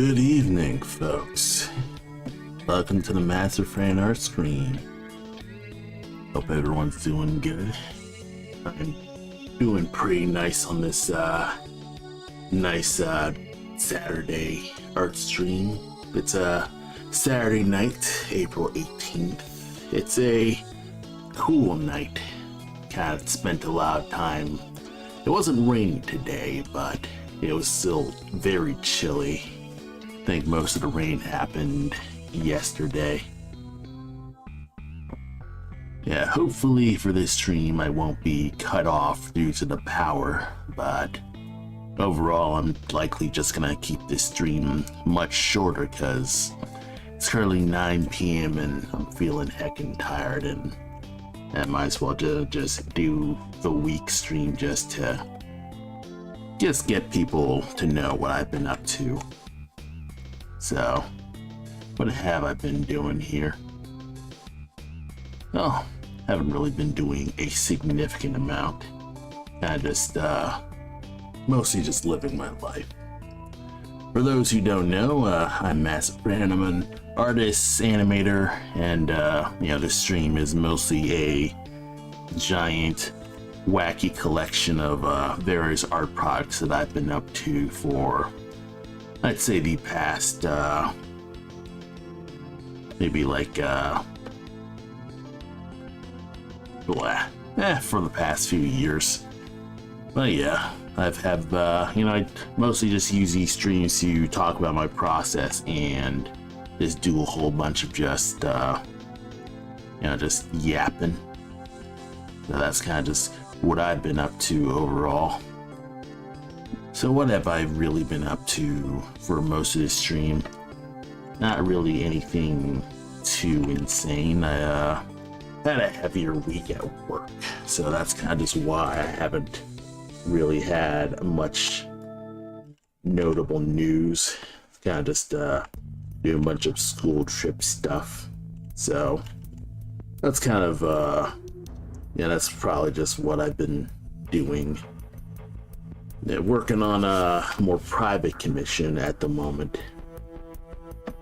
Good evening, folks. Welcome to the Mastafran Artstream. Hope everyone's doing good. I'm doing pretty nice on this Saturday art stream. It's a Saturday night, April 18th. It's a cool night. Kind of spent a lot of time. It wasn't raining today, but it was still very chilly. I think most of the rain happened yesterday. Yeah, hopefully for this stream I won't be cut off due to the power, but overall I'm likely just gonna keep this stream much shorter because it's currently 9 p.m. and I'm feeling heckin' tired, and I might as well just do the week stream just to get people to know what I've been up to. So, what have I been doing here? Oh, haven't really been doing a significant amount. I just, mostly just living my life. For those who don't know, I'm Mastafran. I'm an artist, animator, and, this stream is mostly a giant, wacky collection of various art products that I've been up to for, I'd say, the past, maybe like, for the past few years. But yeah, I mostly just use these streams to talk about my process and just do a whole bunch of just yapping. So that's kind of just what I've been up to overall. So what have I really been up to for most of this stream? Not really anything too insane. I had a heavier week at work, so that's kind of just why I haven't really had much notable news. Kind of just doing a bunch of school trip stuff. So that's kind of that's probably just what I've been doing. Working on a more private commission at the moment.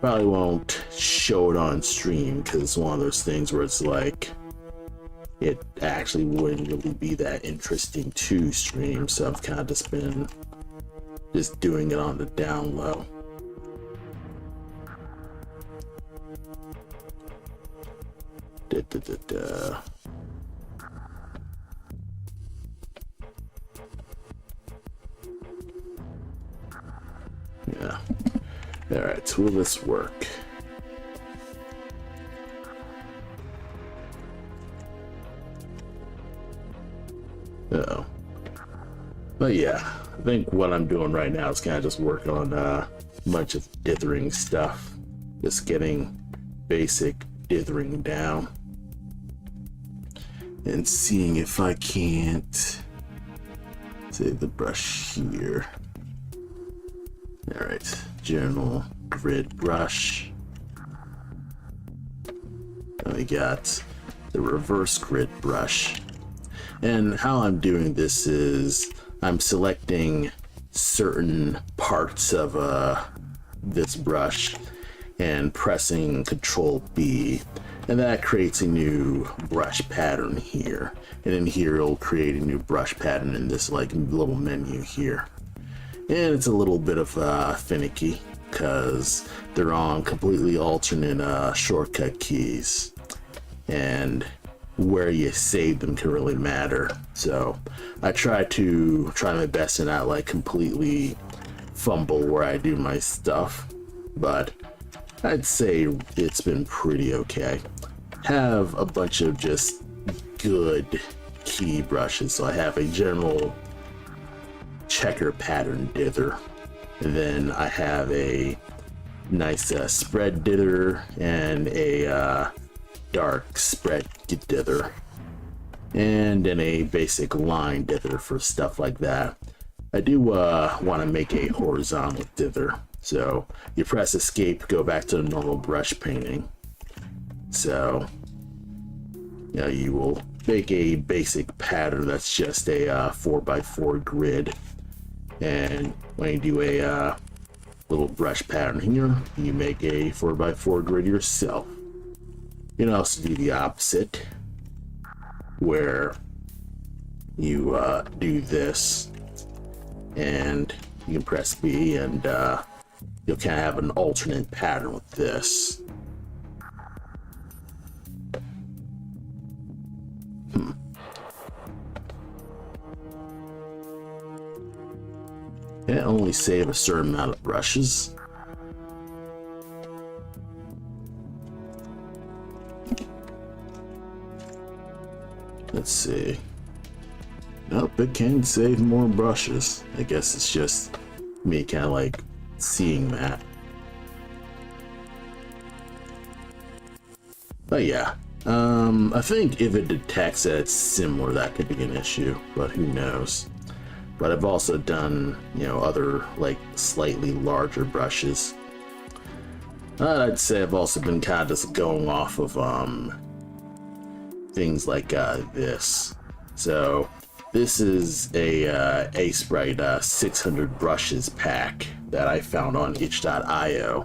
Probably won't show it on stream because it's one of those things where it's like it actually wouldn't really be that interesting to stream, so I've kind of just been doing it on the down low. Yeah. Alright, so will this work? Uh-oh. But yeah, I think what I'm doing right now is kind of just working on a bunch of dithering stuff. Just getting basic dithering down. And seeing if I can't save the brush here. Alright, general grid brush. Then we got the reverse grid brush. And how I'm doing this is I'm selecting certain parts of this brush and pressing Control B, and that creates a new brush pattern here. And in here it'll create a new brush pattern in this like little menu here. And it's a little bit of finicky because they're on completely alternate shortcut keys, and where you save them can really matter. So I try my best to not like completely fumble where I do my stuff, but I'd say it's been pretty okay. Have a bunch of just good key brushes. So I have a general checker pattern dither, and then I have a nice spread dither and a dark spread dither, and then a basic line dither for stuff like that. I do want to make a horizontal dither, so you press escape, go back to the normal brush painting. So you will make a basic pattern that's just a 4x4 grid, and when you do a little brush pattern here, you make a 4x4 grid yourself. You can also do the opposite, where you do this, and you can press B, and you'll kind of have an alternate pattern with this. Can't only save a certain amount of brushes. Let's see. Nope, it can save more brushes. I guess it's just me kind of like seeing that. But yeah, I think if it detects that it's similar, that could be an issue, but who knows. But I've also done, other like slightly larger brushes. I'd say I've also been kind of just going off of things like this. So this is a Sprite 600 brushes pack that I found on itch.io,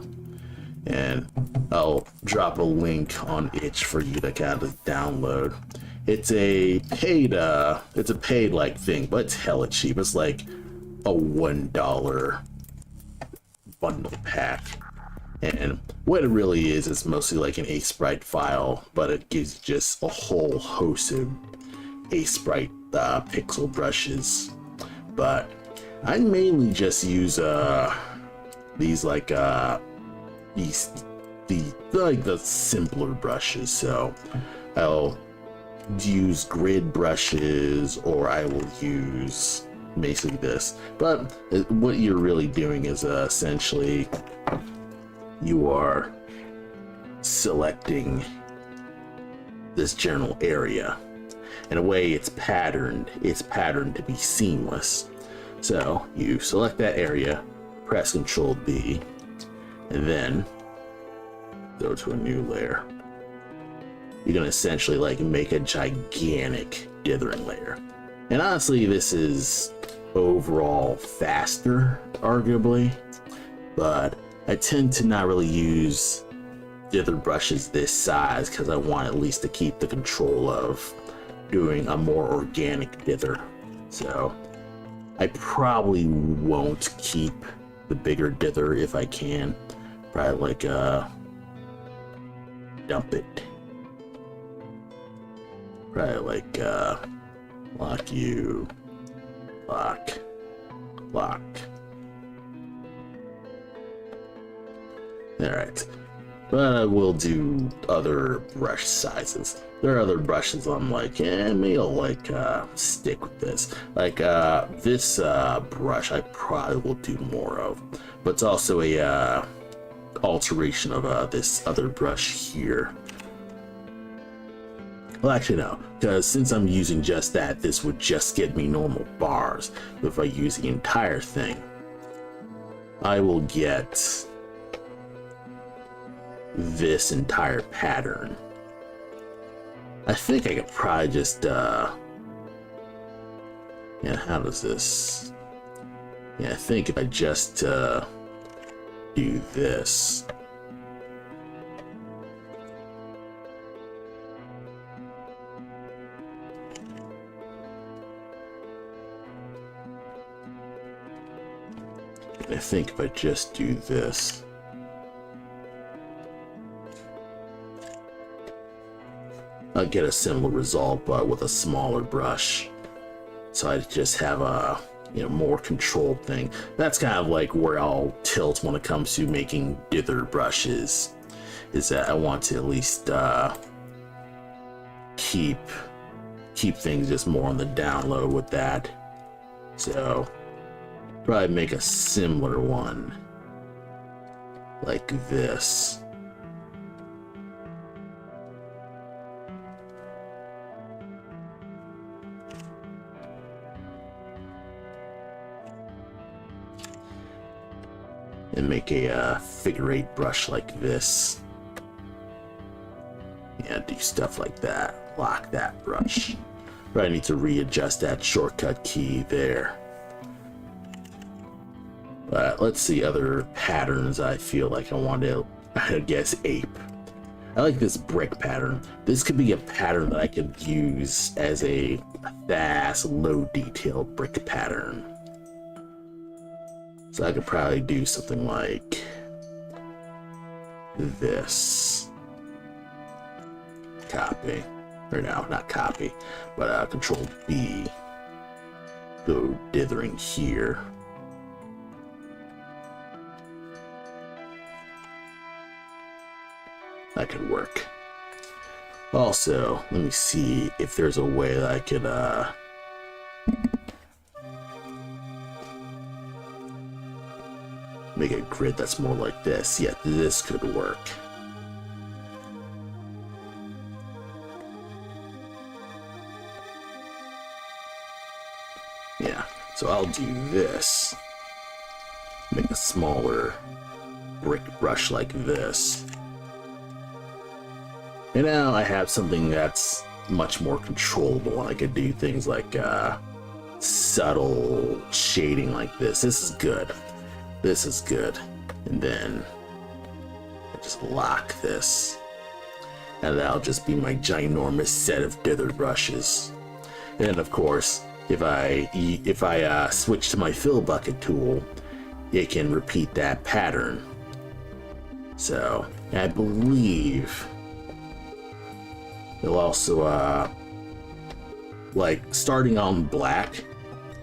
and I'll drop a link on itch for you to kind of download. It's a paid like thing, but it's hella cheap. It's like a $1 bundle pack. And what it really is, it's mostly like an Sprite file, but it gives just a whole host of Sprite pixel brushes. But I mainly just use these like the simpler brushes. So I'll use grid brushes, or I will use basically this. But what you're really doing is essentially you are selecting this general area. In a way, it's patterned to be seamless. So you select that area, press Control B, and then go to a new layer. You're gonna essentially like make a gigantic dithering layer. And honestly, this is overall faster, arguably, but I tend to not really use dither brushes this size because I want at least to keep the control of doing a more organic dither. So I probably won't keep the bigger dither if I can. Probably like dump it. Probably like lock you, lock. Alright, but I will do other brush sizes. There are other brushes I'm like, maybe I'll like stick with this. Like this brush I probably will do more of, but it's also a alteration of this other brush here. Well, actually no, because since I'm using just that, this would just get me normal bars. But if I use the entire thing, I will get this entire pattern. I think I could probably just how does this? Yeah, I think if I just do this. I think if I just do this, I'll get a similar result, but with a smaller brush. So I just have a more controlled thing. That's kind of like where I'll tilt when it comes to making dither brushes, is that I want to at least keep things just more on the down low with that. So probably make a similar one like this. And make a figure 8 brush like this. Yeah, do stuff like that. Lock that brush. But I need to readjust that shortcut key there. Let's see other patterns I feel like I want to, I guess, ape. I like this brick pattern. This could be a pattern that I could use as a fast, low detail brick pattern. So I could probably do something like this. Copy. Or no, not copy, but Control B. Go dithering here. That could work. Also, let me see if there's a way that I could make a grid that's more like this. Yeah, this could work. Yeah, so I'll do this. Make a smaller brick brush like this. And now I have something that's much more controllable, and I could do things like subtle shading like this. This is good. This is good. And then I just lock this. And that'll just be my ginormous set of dithered brushes. And then of course, if I switch to my fill bucket tool, it can repeat that pattern. So I believe it'll also like starting on black.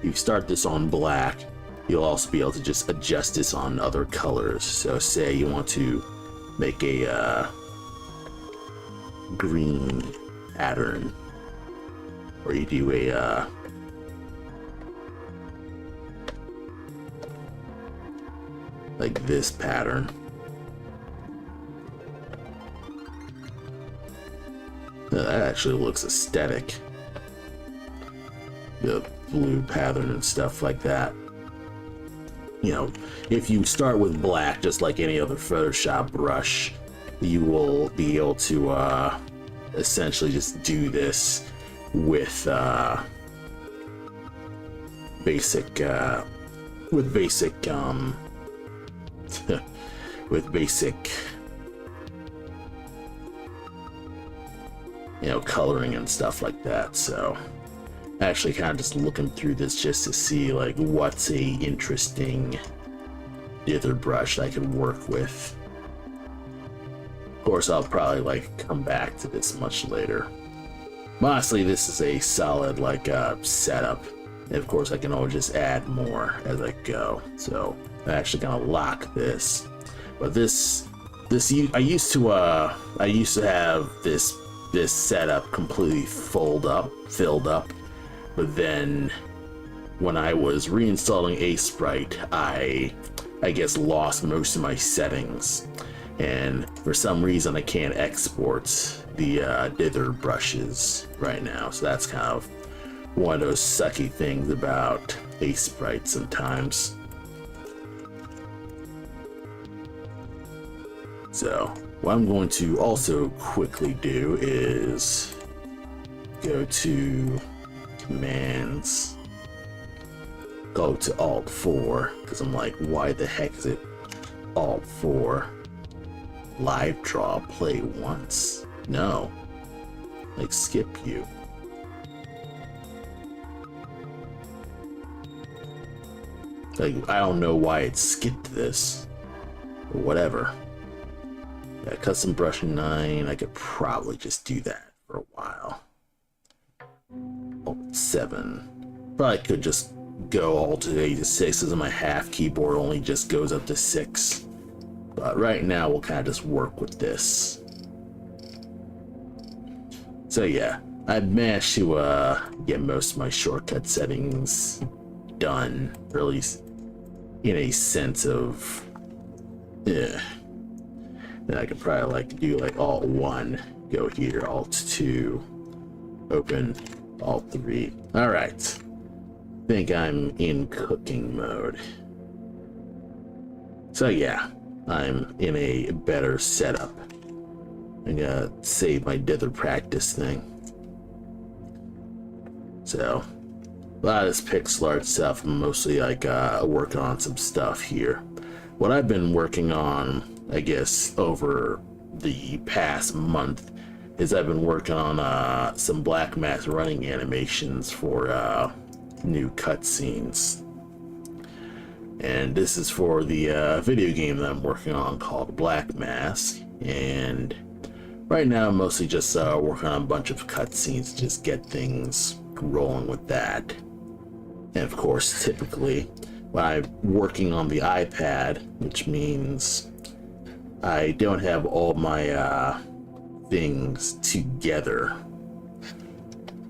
You start this on black, you'll also be able to just adjust this on other colors. So say you want to make a green pattern, or you do a like this pattern. That actually looks aesthetic. The blue pattern and stuff like that. You know, if you start with black, just like any other Photoshop brush, you will be able to essentially just do this with basic you know, coloring and stuff like that. So actually kind of just looking through this just to see like what's a interesting dither brush that I could work with. Of course, I'll probably like come back to this much later. Honestly, this is a solid like setup, and of course I can always just add more as I go. So I'm actually gonna lock this. But I used to have this setup completely filled up, but then when I was reinstalling Sprite, I guess lost most of my settings, and for some reason I can't export the dither brushes right now. So that's kind of one of those sucky things about Sprite sometimes. So what I'm going to also quickly do is go to commands, go to Alt 4, because I'm like, why the heck is it Alt 4? Live draw, play once. No, like skip you. Like, I don't know why it skipped this, or whatever. Yeah, custom brush 9, I could probably just do that for a while. Alt 7. Probably could just go all the way to 6, as my half keyboard only just goes up to 6. But right now we'll kind of just work with this. So yeah, I managed to get most of my shortcut settings done, or at least in a sense of, yeah. Then I could probably like do like Alt 1, go here, Alt 2, open, Alt 3. All right, think I'm in cooking mode. So yeah, I'm in a better setup. I'm gonna save my dither practice thing. So A lot of this pixel art stuff, I'm mostly like working on some stuff here. What I've been working on, I guess, over the past month is I've been working on some black mass running animations for new cutscenes. And this is for the video game that I'm working on called Black Mask. And right now I'm mostly just working on a bunch of cutscenes to just get things rolling with that. And of course, typically, when I'm working on the iPad, which means I don't have all my things together.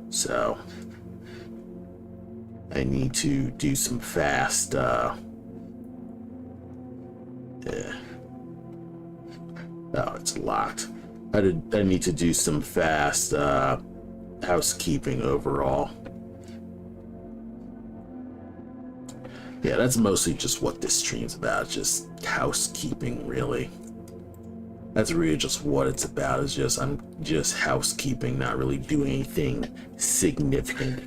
So I need to do some fast oh, it's locked. I need to do some fast housekeeping overall. Yeah, that's mostly just what this stream's about, just housekeeping, really. That's really just what it's about, is just I'm just housekeeping, not really doing anything significant.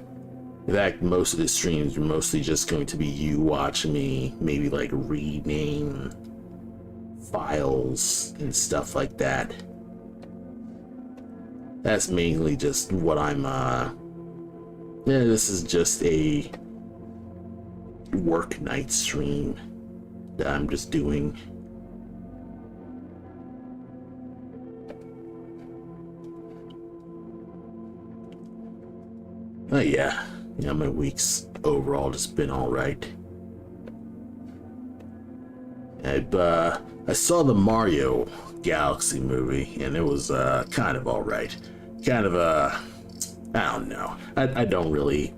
In fact, most of the streams are mostly just going to be you watching me, maybe like rename files and stuff like that. That's mainly just what I'm yeah, this is just a work night stream that I'm just doing. Oh yeah, my week's overall just been all right. I saw the Mario Galaxy movie, and it was kind of all right. Kind of I don't know. I don't really,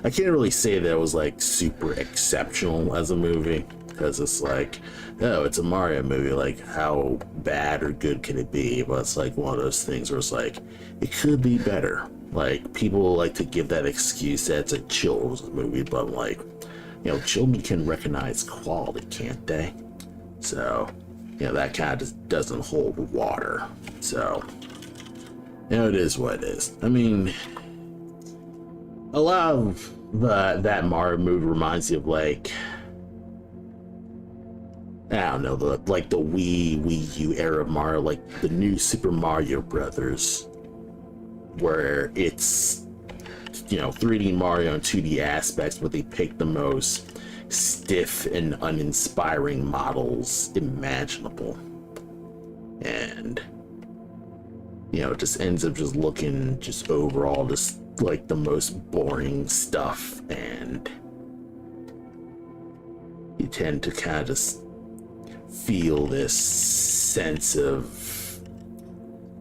I can't really say that it was like super exceptional as a movie, because it's like, oh, it's a Mario movie, like how bad or good can it be? But it's like one of those things where it's like, it could be better. Like, people like to give that excuse that it's a children's movie, but I'm like, children can recognize quality, can't they? So, that kind of just doesn't hold water. So, it is what it is. I mean, a lot of that Mario movie reminds you of like, I don't know, the Wii U era of Mario, like the new Super Mario Brothers, where it's 3D Mario and 2D aspects, but they pick the most stiff and uninspiring models imaginable, and it just ends up just looking just overall just like the most boring stuff, and you tend to kind of just feel this sense of,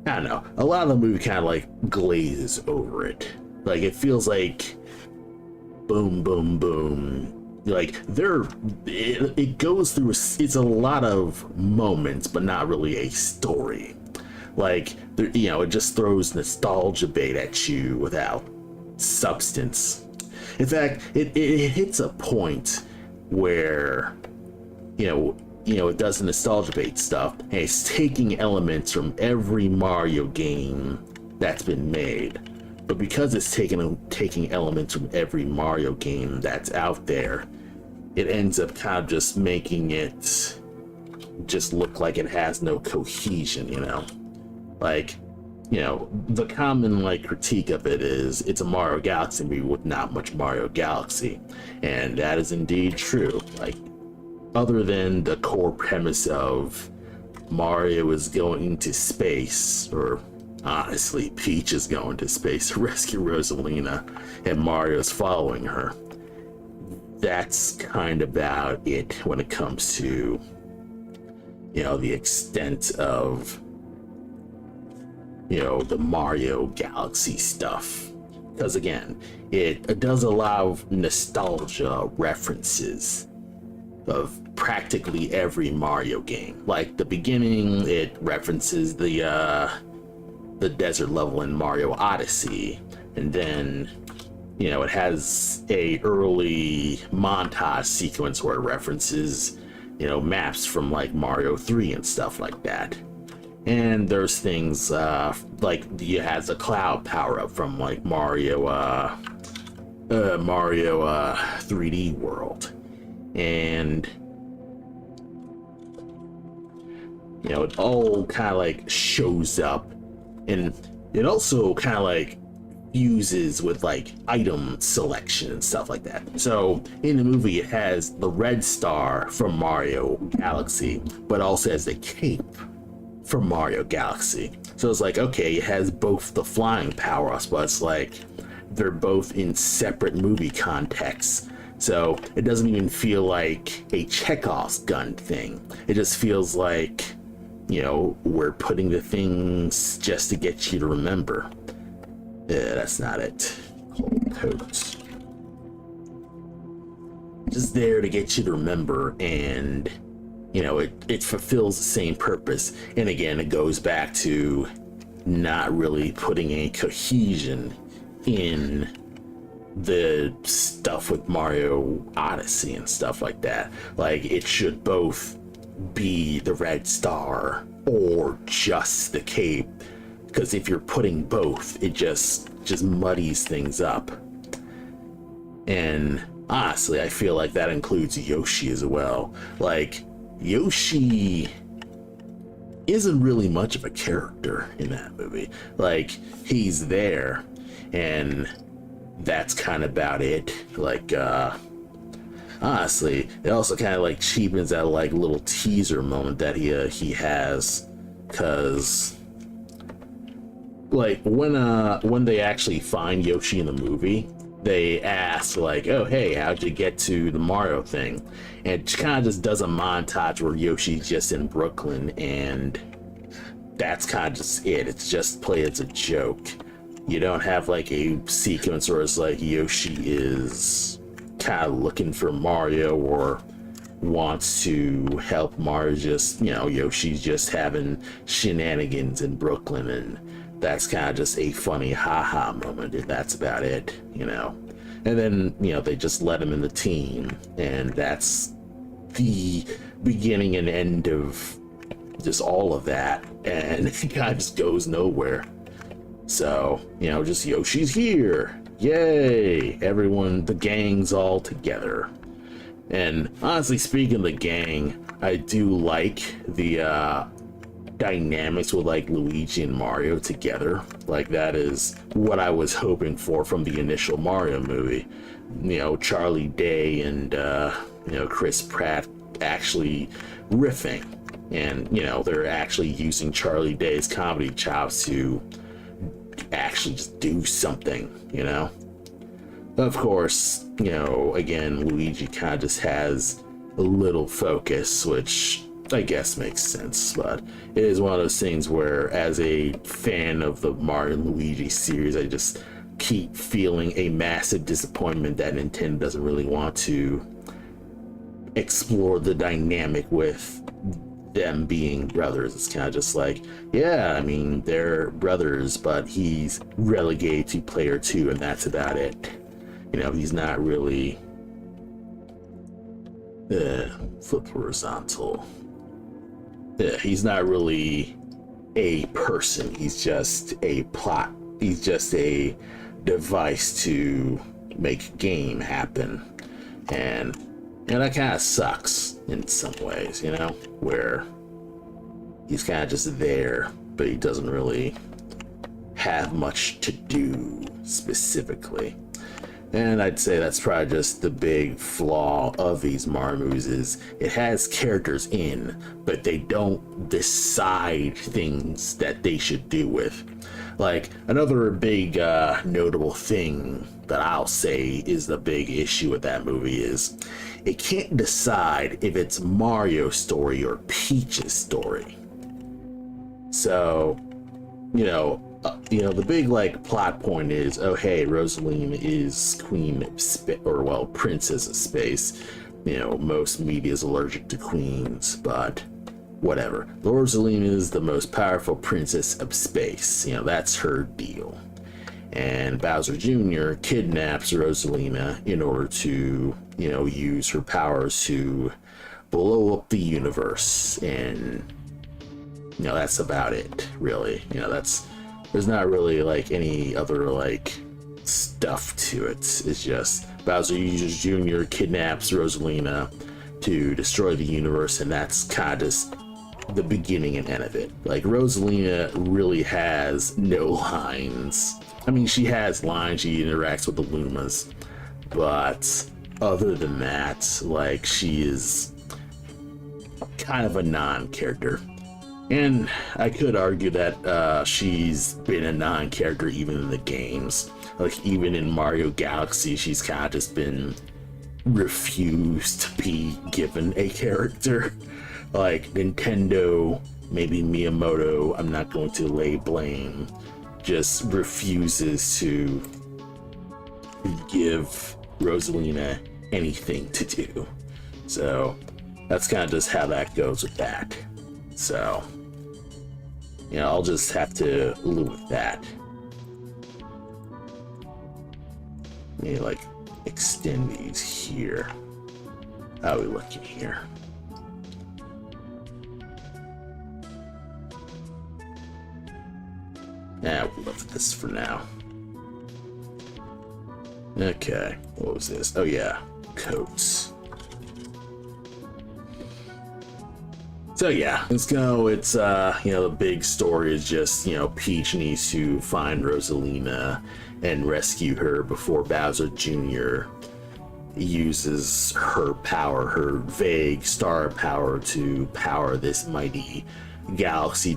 I don't know, a lot of the movie kind of like glazes over it. Like, it feels like boom, boom, boom. Like, it goes through, it's a lot of moments, but not really a story. Like, it just throws nostalgia bait at you without substance. In fact, it hits a point where, it does the nostalgia bait stuff, and it's taking elements from every Mario game that's been made. But because it's taking elements from every Mario game that's out there, it ends up kind of just making it just look like it has no cohesion, Like, the common critique of it is it's a Mario Galaxy movie with not much Mario Galaxy. And that is indeed true. Like, other than the core premise of Mario is going to space, or honestly, Peach is going to space to rescue Rosalina, and Mario's following her. That's kind of about it when it comes to, the extent of, the Mario Galaxy stuff. Because again, it does allow nostalgia references of practically every Mario game. Like the beginning, it references the desert level in Mario Odyssey, and then it has a early montage sequence where it references maps from like Mario 3 and stuff like that. And there's things like it has a cloud power up from like Mario Mario 3D World. And you know, it all kind of like shows up, and it also kind of like fuses with like item selection and stuff like that. So in the movie, it has the red star from Mario Galaxy, but also has the cape from Mario Galaxy. So it's like, okay, it has both the flying power-ups, but it's like they're both in separate movie contexts. So it doesn't even feel like a Chekhov's gun thing. It just feels like, you know, we're putting the things just to get you to remember. Yeah, that's not it. Whole coat. Just there to get you to remember, and you know, it fulfills the same purpose. And again, it goes back to not really putting any cohesion in the stuff with Mario Odyssey and stuff like that. Like, it should both be the red star or just the cape, because if you're putting both, it just muddies things up. And honestly, I feel like that includes Yoshi as well. Like, Yoshi isn't really much of a character in that movie. Like, he's there, and that's kind of about it. Like, honestly, it also kind of like cheapens that like little teaser moment that he has, because like when they actually find Yoshi in the movie, they ask like, oh hey, how'd you get to the Mario thing? And it kind of just does a montage where Yoshi's just in Brooklyn, and that's kind of just it. It's just played as a joke. You don't have like a sequence where it's like Yoshi is kind of looking for Mario or wants to help Mario. Just, you know, Yoshi's just having shenanigans in Brooklyn, and that's kind of just a funny haha moment, and that's about it, you know. And then, you know, they just let him in the team, and that's the beginning and end of just all of that, and it kind of just goes nowhere. So, you know, just Yoshi's here, yay, everyone, the gang's all together. And honestly, speaking of the gang, I do like the dynamics with like Luigi and Mario together. Like, that is what I was hoping for from the initial Mario movie. You know, Charlie Day and you know, Chris Pratt actually riffing, and you know, they're actually using Charlie Day's comedy chops to actually just do something, you know. Of course, you know, again, Luigi kind of just has a little focus, which I guess makes sense, but it is one of those things where, as a fan of the Mario and Luigi series, I just keep feeling a massive disappointment that Nintendo doesn't really want to explore the dynamic with them being brothers. It's kind of just like, yeah, I mean, they're brothers, but he's relegated to player 2, and that's about it. You know, he's not really flip horizontal. He's not really a person. He's just a plot. He's just a device to make a game happen. And that kind of sucks in some ways, you know, where he's kind of just there, but he doesn't really have much to do specifically. And I'd say that's probably just the big flaw of these Mario movies, is it has characters in, but they don't decide things that they should do with. Like, another big notable thing that I'll say is the big issue with that movie is it can't decide if it's Mario's story or Peach's story. So, you know, the big like plot point is, oh hey, Rosalina is queen of princess of space. You know, most media is allergic to queens, but whatever. Rosalina is the most powerful princess of space. You know, that's her deal. And Bowser Jr. kidnaps Rosalina in order to, you know, use her powers to blow up the universe. And, you know, that's about it, really. You know, there's not really like any other like stuff to it. It's just Bowser Jr. kidnaps Rosalina to destroy the universe, and that's kind of just the beginning and end of it. Like, Rosalina really has no lines. I mean, she has lines, she interacts with the Lumas, but other than that, like, she is kind of a non-character. And I could argue that she's been a non-character even in the games. Like, even in Mario Galaxy, she's kind of just been refused to be given a character. Like, Nintendo, maybe Miyamoto, I'm not going to lay blame, just refuses to give Rosalina anything to do. So that's kind of just how that goes with that. So, you know, I'll just have to live with that. Let me, like, extend these here. How are we looking here? Nah, we'll leave this for now. Okay, what was this? Oh yeah, coats. So yeah, let's go. It's you know, the big story is just, you know, Peach needs to find Rosalina and rescue her before Bowser Jr. uses her power, her vague star power, to power this mighty galaxy